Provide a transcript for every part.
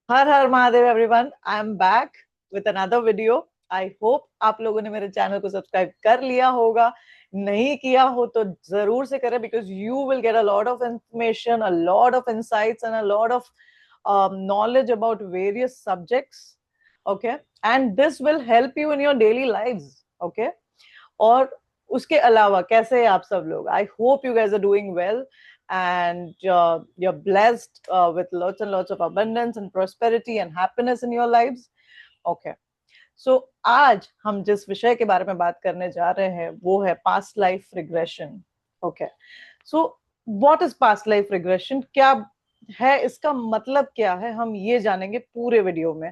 Her her Mahadev everyone, I am back with another video. I hope आप लोगों ने मेरे चैनल को सब्सक्राइब कर लिया होगा। नहीं किया हो तो जरूर से करें, because you will get a lot of information, a lot of insights and a lot of knowledge about various subjects. Okay, and this will help you in your daily lives. Okay, और उसके अलावा कैसे हैं आप सब लोग? I hope you guys are doing well and you're blessed with lots and lots of abundance and prosperity and happiness in your lives. Okay, so आज हम जिस विषय के बारे में बात करने जा रहे हैं वो है past life regression. Okay, so what is past life regression, क्या है, इसका मतलब क्या है, हम ये जानेंगे पूरे वीडियो में।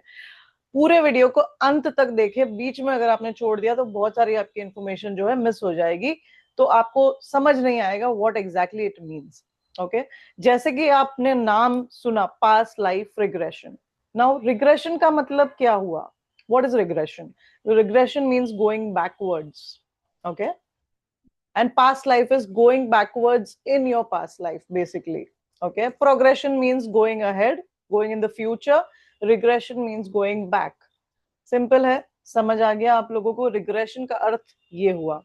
पूरे वीडियो को अंत तक देखिए, बीच में अगर आपने छोड़ दिया तो बहुत सारी आपकी इंफॉर्मेशन जो है मिस हो जाएगी, तो आपको समझ नहीं आएगा what exactly it means. Okay, जैसे कि आपने नाम सुना past life regression. Now regression का मतलब क्या हुआ? What is regression? Regression means going backwards. Okay, and past life is going backwards in your past life basically. Okay, progression means going ahead, going in the future. Regression means going back. Simple है, समझ आ गया आप लोगों को? Regression का अर्थ ये हुआ।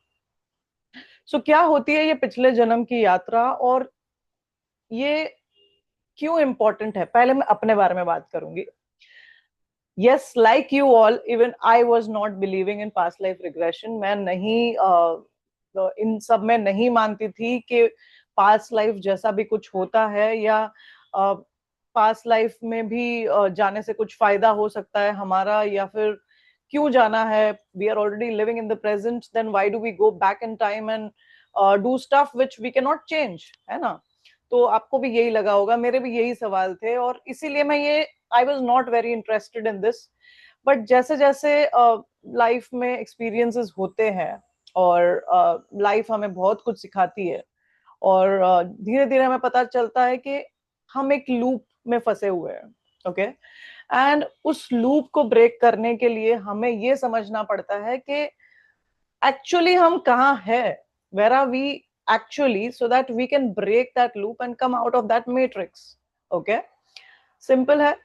सो क्या होती है ये पिछले जन्म की यात्रा, और ये क्यों इंपॉर्टेंट है? पहले मैं अपने बारे में बात करूंगी। Yes, like you all, even I was not believing in past life regression. मैं नहीं इन सब में नहीं मानती थी कि पास्ट लाइफ जैसा भी कुछ होता है, या पास्ट लाइफ में भी जाने से कुछ फायदा हो सकता है हमारा, या फिर क्यों जाना है? We are already living in the present, then why do we go back in time and do stuff which we can not change, है ना? तो आपको भी यही लगा होगा, मेरे भी यही सवाल थे, और इसीलिए मैं ये I was not very interested in this. But जैसे जैसे लाइफ में एक्सपीरियंसेस होते हैं और लाइफ हमें बहुत कुछ सिखाती है, और धीरे धीरे हमें पता चलता है कि हम एक लूप में फंसे हुए हैं। ओके, एंड उस लूप को ब्रेक करने के लिए हमें ये समझना पड़ता है कि एक्चुअली हम कहाँ है, where are we actually, so that we can break that loop and come out of that matrix. Okay, simple है।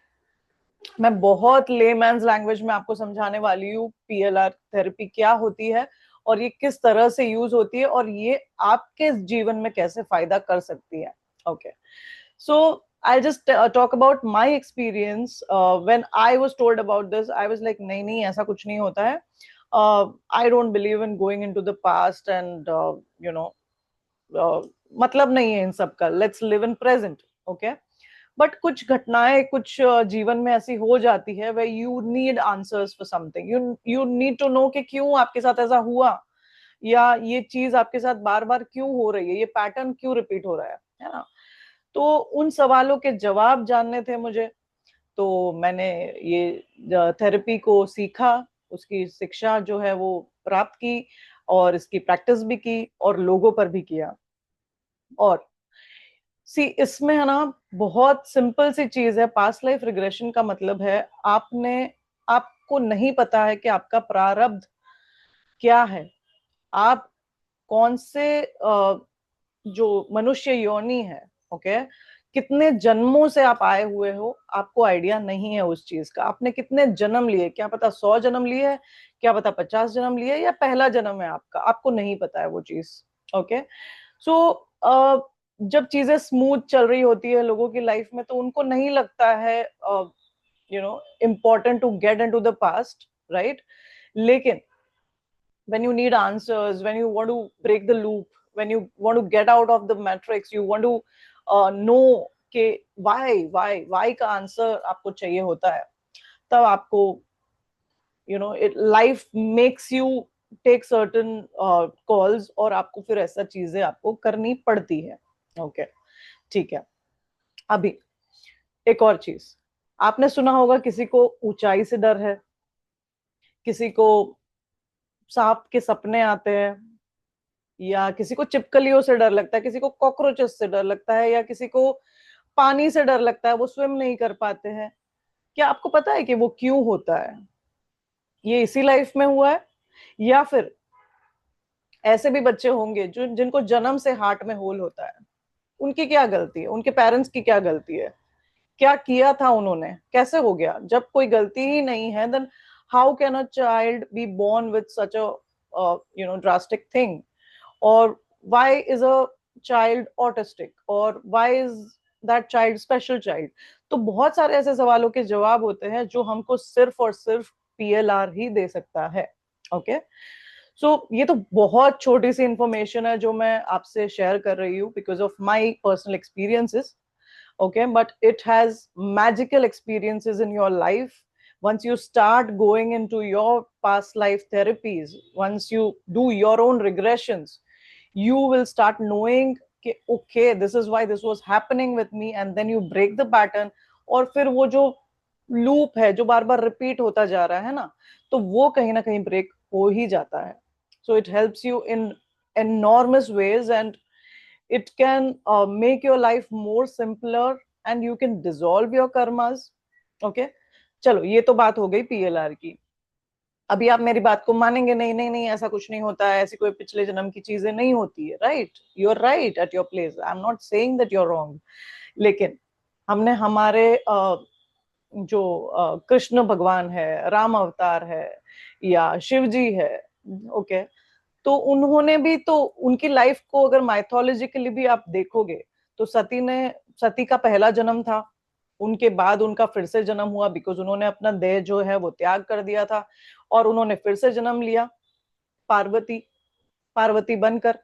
मैं बहुत लेमैन्स लैंग्वेज में आपको समझाने वाली हूँ पीएलआर थेरेपी क्या होती है, और ये किस तरह से यूज होती है, और ये आपके जीवन में कैसे फायदा कर सकती है। Okay, so I just talk about my experience. When I was told about this, I was like नहीं नहीं, ऐसा कुछ नहीं होता है। I don't believe in going into the past and you know, मतलब नहीं है इन सब का, let's live in present. Okay, but कुछ घटनाएं कुछ जीवन में ऐसी हो जाती है way you need answers for something, you need to no कि क्यों आपके साथ ऐसा हुआ, या ये चीज आपके साथ बार बार क्यों हो रही है, ये पैटर्न क्यों रिपीट हो रहा है ना? तो उन सवालों के जवाब जानने थे मुझे, तो मैंने ये थेरेपी को सीखा, उसकी शिक्षा जो है वो प्राप्त की, और इसकी प्रैक्टिस भी की, और लोगों पर भी किया। और सी इसमें है ना, बहुत सिंपल सी चीज है। पास्ट लाइफ रिग्रेशन का मतलब है आपने, आपको नहीं पता है कि आपका प्रारब्ध क्या है, आप कौन से जो मनुष्य योनि है, ओके, कितने जन्मों से आप आए हुए हो, आपको आइडिया नहीं है उस चीज का। आपने कितने जन्म लिए, क्या पता 100 जन्म लिए है, क्या पता 50 जन्म लिए, या पहला जन्म है आपका, आपको नहीं पता है वो चीज। ओके, सो जब चीजें स्मूथ चल रही होती है लोगों की लाइफ में, तो उनको नहीं लगता है you know important to get into the past, right? लेकिन when you need answers, when you want to break the loop, when you want to get out of the matrix, you want to know कि why का answer आपको चाहिए होता है, तब आपको life makes you take certain calls, और आपको फिर ऐसा चीजें आपको करनी पड़ती है। ओके, ठीक है। अभी एक और चीज, आपने सुना होगा किसी को ऊंचाई से डर है, किसी को सांप के सपने आते हैं, या किसी को छिपकलियों से डर लगता है, किसी को कॉकरोचेस से डर लगता है, या किसी को पानी से डर लगता है, वो स्विम नहीं कर पाते हैं। क्या आपको पता है कि वो क्यों होता है? ये इसी लाइफ में हुआ है, या फिर ऐसे भी बच्चे होंगे जो जिनको जन्म से हार्ट में होल होता है? उनकी क्या गलती है, उनके पेरेंट्स की क्या गलती है? क्या किया था उन्होंने, कैसे हो गया? जब कोई गलती ही नहीं है, then how can a child be born with such a drastic thing? और why is a child autistic, और why is that child special child? तो बहुत सारे ऐसे सवालों के जवाब होते हैं जो हमको सिर्फ और सिर्फ पीएलआर ही दे सकता है। ओके, सो ये तो बहुत छोटी सी इंफॉर्मेशन है जो मैं आपसे शेयर कर रही हूँ because of my personal experiences. okay, but it has magical experiences in your life once you start going into your past life therapies. Once you do your own regressions, you will start knowing कि okay, this is why this was happening with me, and then you break the pattern. और फिर वो जो loop है जो बार बार repeat होता जा रहा है ना, तो वो कहीं ना कहीं ब्रेक हो ही जाता है. So it helps you in enormous ways, and it can make your life more simpler, and you can dissolve your karmas. Okay, चलो ये तो बात हो गई पीएलआर की. अभी आप मेरी बात को मानेंगे नहीं, नहीं नहीं ऐसा कुछ नहीं होता है, ऐसी कोई पिछले जन्म की चीजें नहीं होती है. Right, you are right at your place, I am not saying that you are wrong. लेकिन हमने हमारे जो कृष्ण भगवान है, राम अवतार है, या शिव जी है, ओके, तो उन्होंने भी तो उनकी लाइफ को अगर माइथोलॉजिकली भी आप देखोगे तो सती का पहला जन्म था, उनके बाद उनका फिर से जन्म हुआ बिकॉज उन्होंने अपना देह जो है वो त्याग कर दिया था, और उन्होंने फिर से जन्म लिया पार्वती पार्वती बनकर.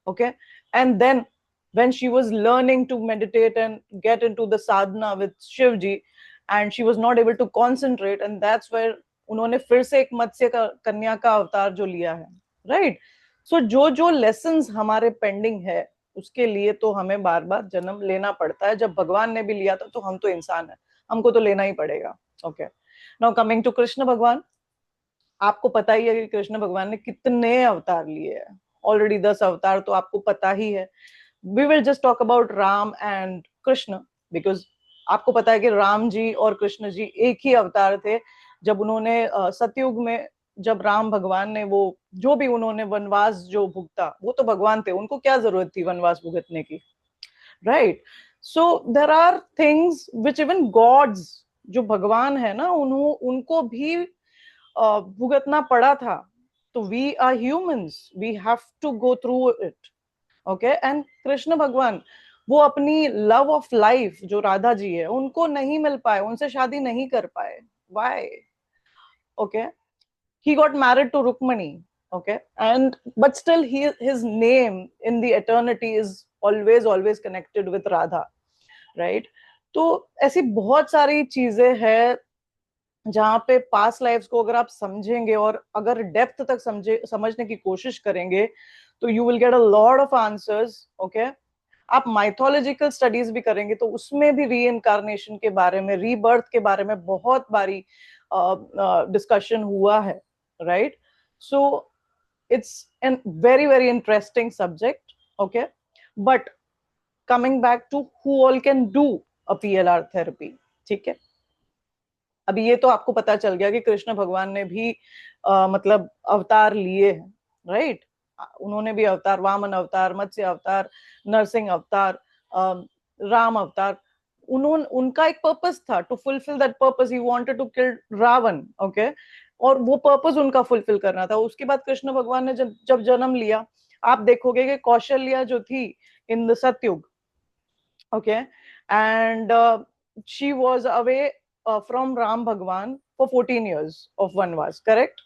Okay, and then when she was learning to meditate and get into the sadhana with Shivji, and she was not able to concentrate, and that's where उन्होंने फिर से एक मत्स्य कन्या का अवतार जो लिया है. राइट, सो जो जो लेसन्स हमारे पेंडिंग है उसके लिए तो हमें बार बार जन्म लेना पड़ता है. जब भगवान ने भी लिया था तो हम तो इंसान है, हमको तो लेना ही पड़ेगा. Okay, now coming to Krishna Bhagwan. आपको पता ही है कि कृष्ण भगवान ने कितने अवतार लिए हैं. ऑलरेडी 10 अवतार तो आपको पता ही है. We will just talk about Ram and Krishna because आपको पता है कि राम जी और कृष्ण जी एक ही अवतार थे. जब उन्होंने सतयुग में, जब राम भगवान ने वो जो भी उन्होंने वनवास जो भुगता, वो तो भगवान थे, उनको क्या जरूरत थी वनवास भुगतने की. Right, so there are things which even gods, जो भगवान है ना, उनको भी भुगतना पड़ा था. तो we are humans, we have to go through it. Okay, and Krishna भगवान वो अपनी लव ऑफ लाइफ जो राधा जी है उनको नहीं मिल पाए, उनसे शादी नहीं कर पाए. Why? Okay, he got married to Rukmani. Okay, and but still his name in the eternity is always connected with Radha. Right, तो ऐसी बहुत सारी चीजें हैं जहां पे पास्ट लाइफ्स को अगर आप समझेंगे और अगर डेप्थ तक समझने की कोशिश करेंगे तो you will get a lot of answers. Okay, आप माइथोलॉजिकल स्टडीज भी करेंगे तो उसमें भी रीइंकारनेशन के बारे में, रीबर्थ के बारे में बहुत बारी डिस्कशन हुआ है. Right, so it's an very very interesting subject. Okay, but coming back to who all can do a PLR therapy. ठीक है, अभी ये तो आपको पता चल गया कि कृष्ण भगवान ने भी मतलब अवतार लिए हैं. राइट, उन्होंने भी अवतार, वामन अवतार, मत्स्य अवतार, नरसिंह अवतार, राम अवतार. उनका एक पर्पस था, to fulfil that purpose. He wanted to kill Ravan. Okay, और वो पर्पस उनका फुलफिल करना था. उसके बाद कृष्ण भगवान ने जब जन्म लिया, आप देखोगे कि कौशल्या जो थी इन द सतयुग, okay, and she was away from Ram भगवान फॉर 14 years ऑफ वनवास. करेक्ट,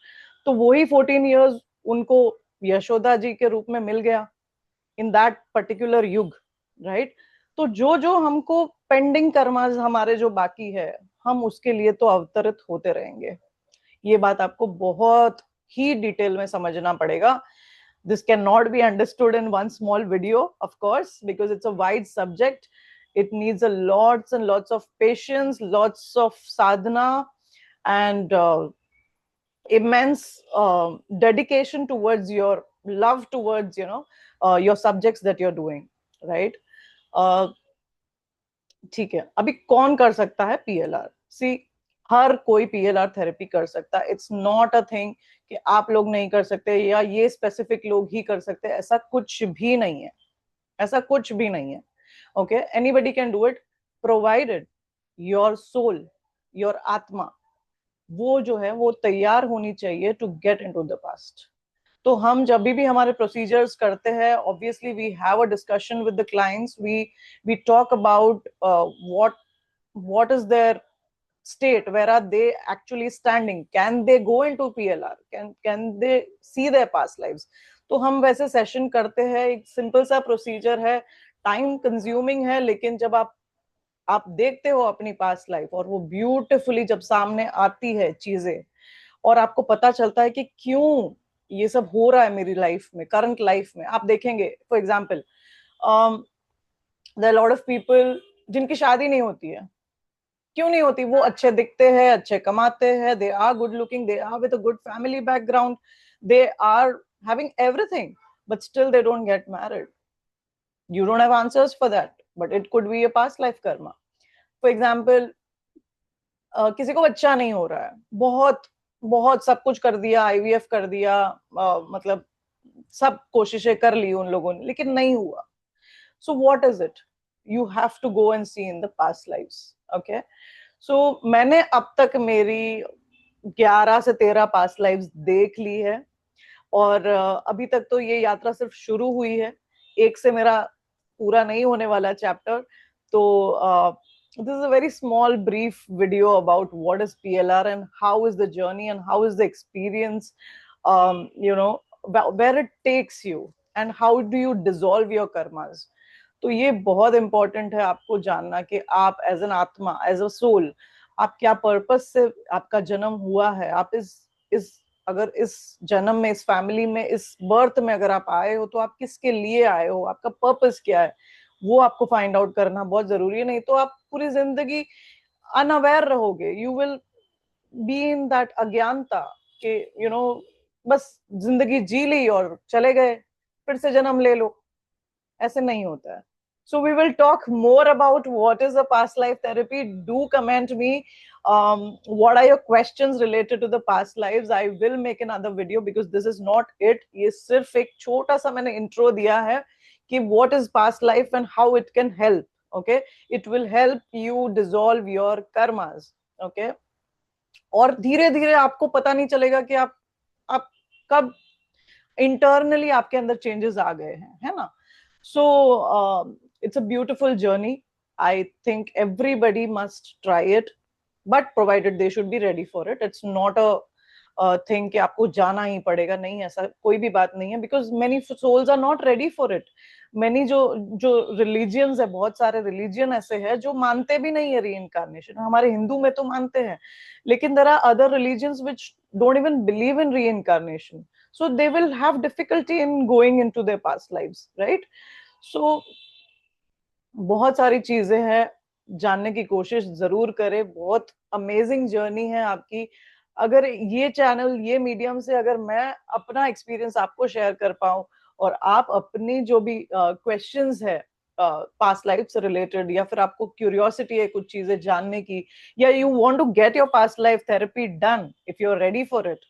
तो वही 14 years उनको यशोदा जी के रूप में मिल गया इन दैट पर्टिकुलर युग. राइट, तो जो जो हमको पेंडिंग कर्मास हमारे जो बाकी है, हम उसके लिए तो अवतरित होते रहेंगे. ये बात आपको बहुत ही डिटेल में समझना पड़ेगा. This cannot be understood in one small video, of course, because it's a wide subject. It needs a lots and lots of patience, lots of sadhana, and immense dedication towards your love towards your subjects that you're doing. Right, ठीक है. अभी कौन कर सकता है PLR? सी, हर कोई PLR therapy कर सकता है. इट्स नॉट अ थिंग कि आप लोग नहीं कर सकते या ये स्पेसिफिक लोग ही कर सकते. ऐसा कुछ भी नहीं है, ऐसा कुछ भी नहीं है. Okay, anybody can do it, provided your soul, your atma, वो जो है वो तैयार होनी चाहिए to get into the past. तो हम जब भी हमारे प्रोसीजर्स करते हैं, obviously we have a discussion with the clients, we talk about what is their state, where are they actually standing, can they go into PLR, can they see their past lives। तो हम वैसे session करते हैं, एक simple सा procedure है, time consuming है, लेकिन जब आप देखते हो अपनी पास्ट लाइफ और वो ब्यूटिफुली जब सामने आती है चीजें, और आपको पता चलता है कि क्यों ये सब हो रहा है मेरी लाइफ में, करंट लाइफ में। आप देखेंगे for example, there are lot of people जिनकी शादी नहीं होती है। क्यों नहीं होती? वो अच्छे दिखते हैं, अच्छे कमाते हैं, they are good looking, they are with a good family background, they are having everything, but still they don't get married. You don't have answers for that, but it could be a past life karma. For example, किसी को बच्चा नहीं हो रहा है, बहुत बहुत सब कुछ कर दिया, आईवीएफ कर दिया, मतलब सब कोशिशें कर ली उन लोगों ने, लेकिन नहीं हुआ। So what is it? You have to go and see in the past lives. Okay, so मैंने अब तक मेरी 11 से 13 पास्ट लाइव्स देख ली है, और अभी तक तो ये यात्रा सिर्फ शुरू हुई है, एक से मेरा पूरा नहीं होने वाला चैप्टर। तो this is a very small brief video about what is PLR and how is the journey and how is the experience, you know, where it takes you and how do you dissolve your karmas। तो ये बहुत important है आपको जानना कि आप as an आत्मा, as a soul, आप क्या पर्पस से आपका जन्म हुआ है। आप इस अगर इस जन्म में, इस फैमिली में, इस बर्थ में अगर आप आए हो, तो आप किसके लिए आए हो, आपका पर्पस क्या है, वो आपको फाइंड आउट करना बहुत जरूरी है। नहीं तो आप पूरी जिंदगी अनअवेयर रहोगे, you will be in that अज्ञानता कि बस जिंदगी जी ली और चले गए, फिर से जन्म ले लो। ऐसे नहीं होता है। So we will talk more about what is a past life therapy. Do comment me what are your questions related to the past lives. I will make another video because this is not it. ये सिर्फ एक छोटा सा मैंने intro दिया है कि what is past life and how it can help. Okay, it will help you dissolve your karmas. Okay, और धीरे धीरे आपको पता नहीं चलेगा कि आप कब इंटरनली आपके अंदर चेंजेस आ गए हैं, है ना। So it's a beautiful journey. I think everybody must try it, but provided they should be ready for it. It's not a thing कि आपको जाना ही पड़ेगा, नहीं, ऐसा कोई भी बात नहीं है, because many souls are not ready for it. Many जो religions है, बहुत सारे religion ऐसे हैं जो मानते भी नहीं है reincarnation। हमारे हिंदू में तो मानते हैं, लेकिन there are other religions which don't even believe in reincarnation. So they will have difficulty in going into their past lives, right? So बहुत सारी चीजें हैं, जानने की कोशिश जरूर करें। बहुत अमेजिंग जर्नी है आपकी। अगर ये चैनल, ये मीडियम से अगर मैं अपना एक्सपीरियंस आपको शेयर कर पाऊं, और आप अपनी जो भी क्वेश्चंस है पास्ट लाइफ से रिलेटेड, या फिर आपको क्यूरियोसिटी है कुछ चीजें जानने की, या you want to get your past life therapy done, if you are ready for it,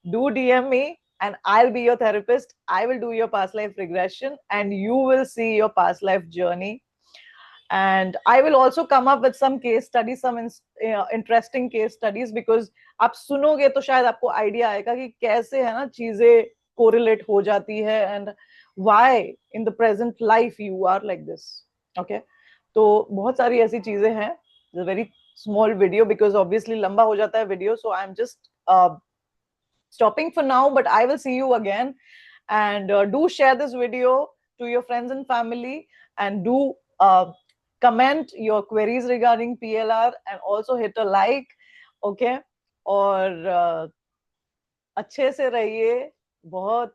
do DM me and I'll be your therapist. I will do your past life regression and you will see your past life journey. And I will also come up with some case studies, some interesting case studies, because आप सुनोगे तो शायद आपको idea आएगा कि कैसे है ना चीजें कोरिलेट हो जाती है, and why in the present life you are like this. Okay, तो बहुत सारी ऐसी चीजें हैं। It's a very small video because obviously लंबा हो जाता है video, so I'm just stopping for now, but I will see you again. And do share this video to your friends and family, and do comment your queries regarding PLR, and also hit a like. Okay, और अच्छे से रहिए, बहुत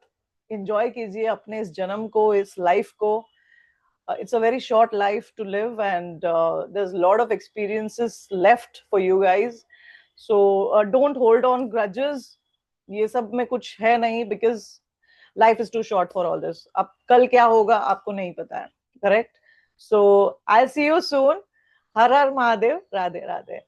enjoy कीजिए अपने इस जन्म को, इस लाइफ को। It's a very short life to live, and there's a lot of experiences left for you guys. So don't hold on grudges. ये सब में कुछ है नहीं, because life is too short for all this. अब कल क्या होगा आपको नहीं पता है, correct? So I'll see you soon. Her her Mahadev, Radhe Radhe.